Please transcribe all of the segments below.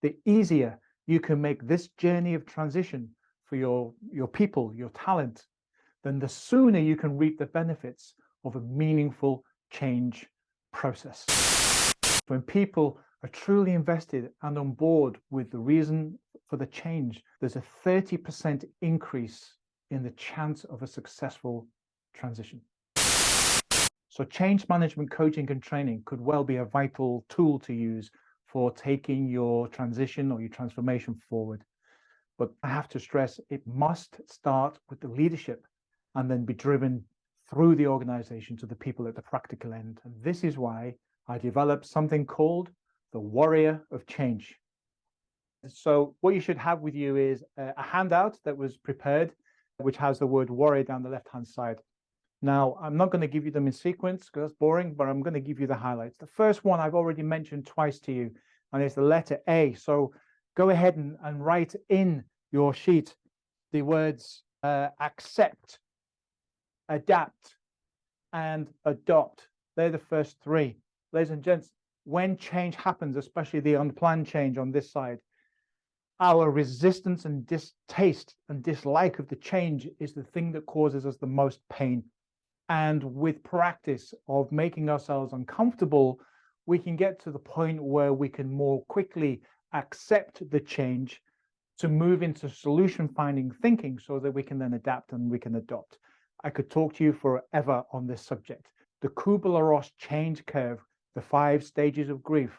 The easier you can make this journey of transition for your people, your talent, then the sooner you can reap the benefits of a meaningful change process. When people are truly invested and on board with the reason for the change, there's a 30% increase in the chance of a successful transition. So change management coaching and training could well be a vital tool to use for taking your transition or your transformation forward. But I have to stress, it must start with the leadership and then be driven through the organization to the people at the practical end. And this is why I developed something called the Warrior of Change. So what you should have with you is a handout that was prepared, which has the word warrior down the left-hand side. Now, I'm not going to give you them in sequence because that's boring, but I'm going to give you the highlights. The first one I've already mentioned twice to you, and it's the letter A. So go ahead and write in your sheet the words accept, adapt, and adopt. They're the first three. Ladies and gents, when change happens, especially the unplanned change on this side, our resistance and distaste and dislike of the change is the thing that causes us the most pain. And with practice of making ourselves uncomfortable, we can get to the point where we can more quickly accept the change to move into solution finding thinking so that we can then adapt and we can adopt. I could talk to you forever on this subject. The Kubler-Ross change curve, the 5 stages of grief,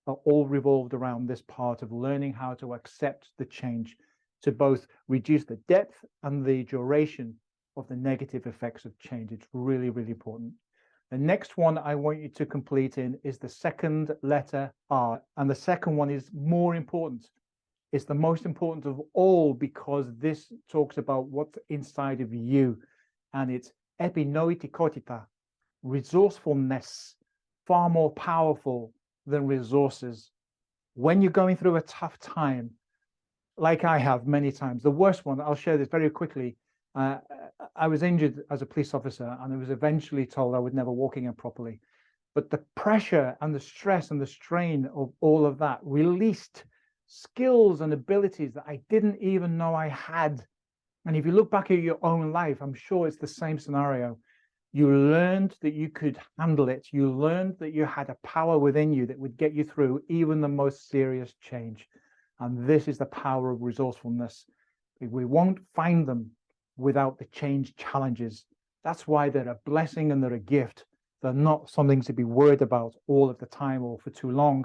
are all revolved around this part of learning how to accept the change, to both reduce the depth and the duration of the negative effects of change. It's really, really important. The next one I want you to complete in is the second letter R. And the second one is more important. It's the most important of all because this talks about what's inside of you. And it's epinoetikotita, resourcefulness, far more powerful than resources. When you're going through a tough time, like I have many times, the worst one, I'll share this very quickly. I was injured as a police officer and I was eventually told I would never walk again properly. But the pressure and the stress and the strain of all of that released skills and abilities that I didn't even know I had. And if you look back at your own life, I'm sure it's the same scenario. You learned that you could handle it. You learned that you had a power within you that would get you through even the most serious change. And this is the power of resourcefulness. We won't find them without the change challenges. That's why they're a blessing and they're a gift. They're not something to be worried about all of the time or for too long.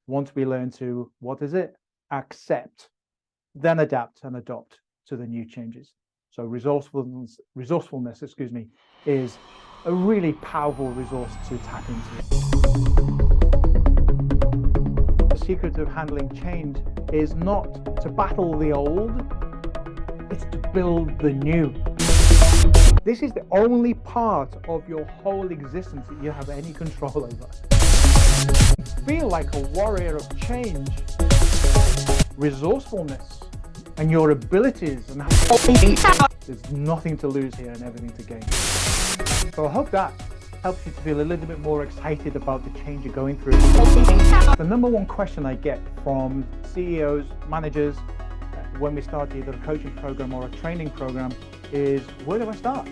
Once we learn to, what is it? Accept, then adapt and adopt to the new changes. So resourcefulness, is a really powerful resource to tap into. The secret of handling change is not to battle the old, it's to build the new. This is the only part of your whole existence that you have any control over. Feel like a warrior of change, resourcefulness, and your abilities. And there's nothing to lose here and everything to gain. So I hope that helps you to feel a little bit more excited about the change you're going through. The number one question I get from CEOs, managers, when we start either a coaching program or a training program is, where do I start?